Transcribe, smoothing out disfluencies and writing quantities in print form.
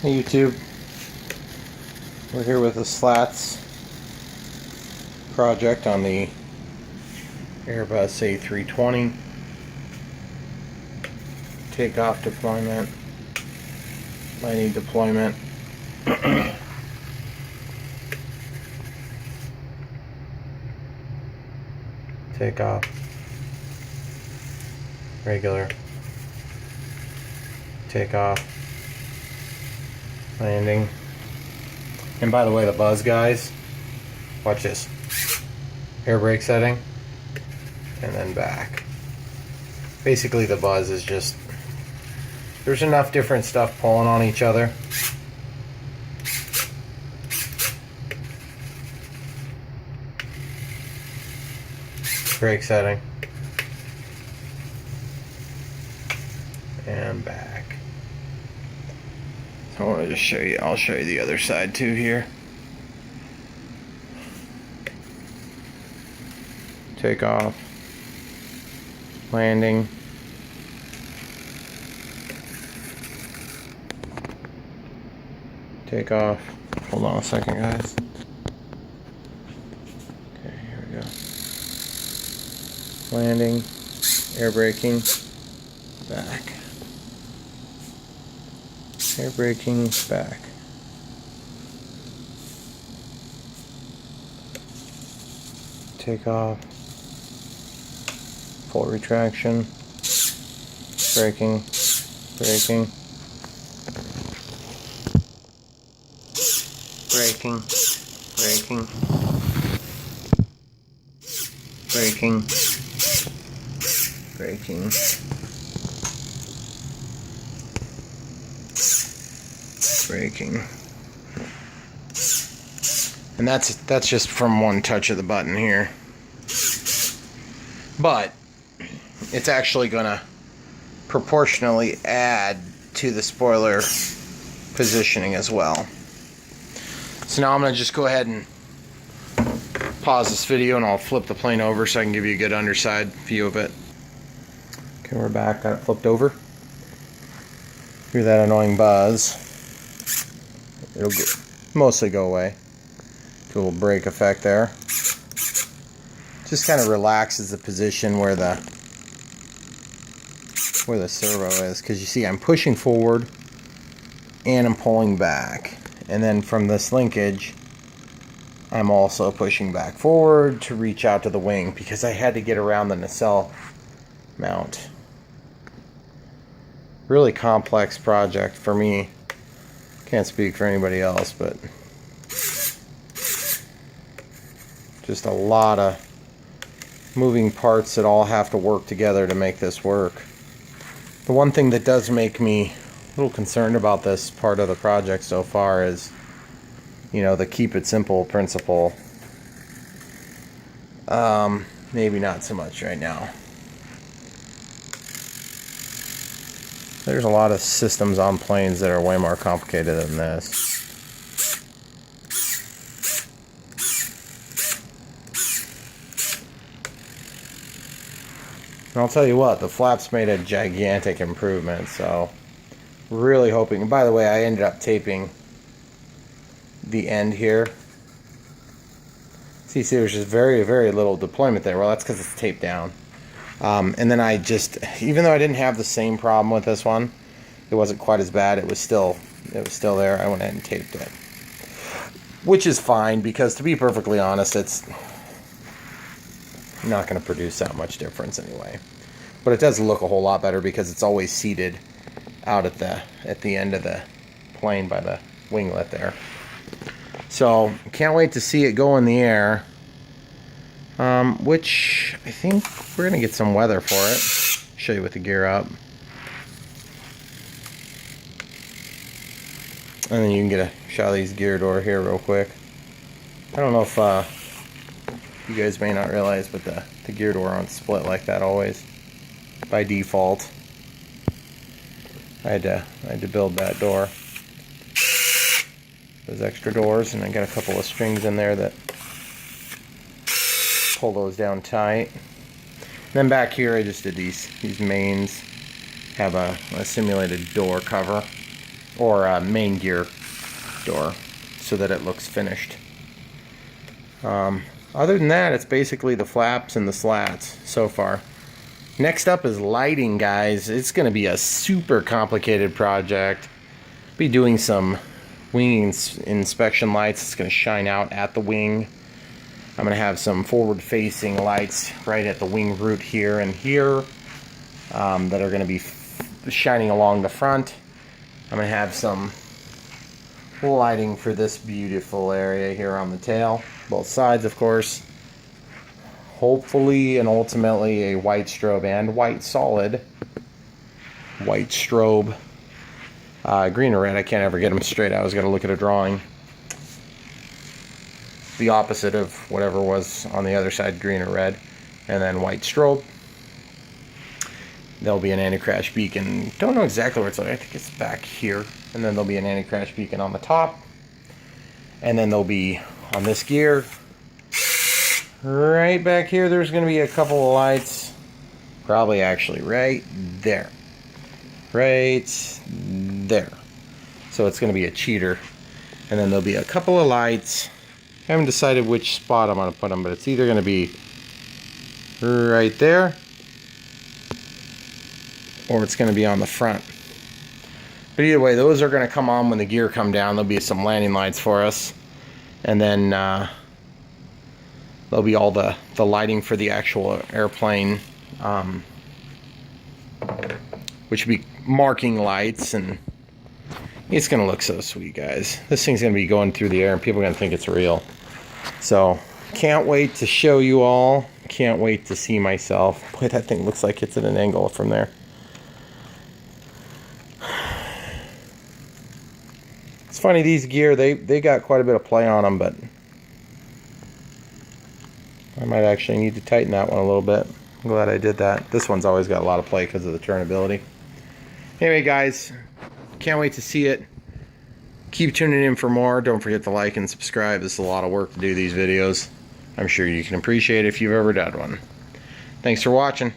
Hey YouTube, we're here with the Slats project on the Airbus A320. Takeoff deployment, landing deployment. Takeoff, regular, takeoff, landing. And by the way, the buzz, guys, watch this. Air brake setting, and then back. Basically the buzz is just, there's enough different stuff pulling on each other. Brake setting. And back. So I want to just show you, I'll show you the other side too here. Takeoff, landing, takeoff. Hold on a second, guys. Okay, here we go. Landing, air braking, back. Air braking, back. Takeoff. Full retraction, braking, braking, braking, braking, braking, braking, braking. And that's just from one touch of the button here. But it's actually going to proportionally add to the spoiler positioning as well. So now I'm going to just go ahead and pause this video and I'll flip the plane over so I can give you a good underside view of it. Okay, we're back. Got it flipped over. Hear that annoying buzz. It'll mostly go away. Do a little brake effect there. Just kind of relaxes the position where the servo is, because you see I'm pushing forward and I'm pulling back, and then from this linkage I'm also pushing back forward to reach out to the wing because I had to get around the nacelle mount. Really complex project for me. Can't speak for anybody else, but just a lot of moving parts that all have to work together to make this work. The one thing that does make me a little concerned about this part of the project so far is, you know, the keep it simple principle. Maybe not so much right now. There's a lot of systems on planes that are way more complicated than this. And I'll tell you what, the flaps made a gigantic improvement, so really hoping. And by the way, I ended up taping the end here. See, there's just very, very little deployment there. Well, that's because it's taped down. And then I just, even though I didn't have the same problem with this one, it wasn't quite as bad. It was still there. I went ahead and taped it, which is fine because, to be perfectly honest, it's not going to produce that much difference anyway. But it does look a whole lot better because it's always seated out at the end of the plane by the winglet there. So can't wait to see it go in the air, which I think we're going to get some weather for it. Show you with the gear up, and then you can get a shot of these gear door here real quick. I don't know if you guys may not realize, but the gear door aren't split like that always by default. I had to build that door, those extra doors, and I got a couple of strings in there that pull those down tight. And then back here I just did these mains have a simulated door cover. or main gear door, so that it looks finished. Other than that, it's basically the flaps and the slats so far. Next up is lighting, guys. It's going to be a super complicated project. Be doing some wing inspection lights. It's going to shine out at the wing. I'm going to have some forward-facing lights right at the wing root here and here that are going to be shining along the front. I'm going to have some lighting for this beautiful area here on the tail, both sides, of course. Hopefully and ultimately a white strobe and white solid. White strobe. Green or red, I can't ever get them straight. I always got to look at a drawing. The opposite of whatever was on the other side, green or red. And then white strobe. There'll be an anti-crash beacon. Don't know exactly where it's at. I think it's back here. And then there'll be an anti-crash beacon on the top. And then there'll be on this gear. Right back here, there's going to be a couple of lights. Probably actually right there. Right there. So it's going to be a cheater. And then there'll be a couple of lights. I haven't decided which spot I'm going to put them, but it's either going to be right there, or it's going to be on the front. But either way, those are going to come on when the gear come down. There'll be some landing lights for us. And then there'll be all the lighting for the actual airplane, which will be marking lights, and it's going to look so sweet, guys. This thing's going to be going through the air and people are going to think it's real. So, can't wait to show you all. Can't wait to see myself. Boy, that thing looks like it's at an angle from there. It's funny, these gear, they got quite a bit of play on them, but I might actually need to tighten that one a little bit. I'm glad I did that. This one's always got a lot of play because of the turnability. Anyway, guys, can't wait to see it. Keep tuning in for more. Don't forget to like and subscribe. This is a lot of work to do these videos. I'm sure you can appreciate it if you've ever done one. Thanks for watching.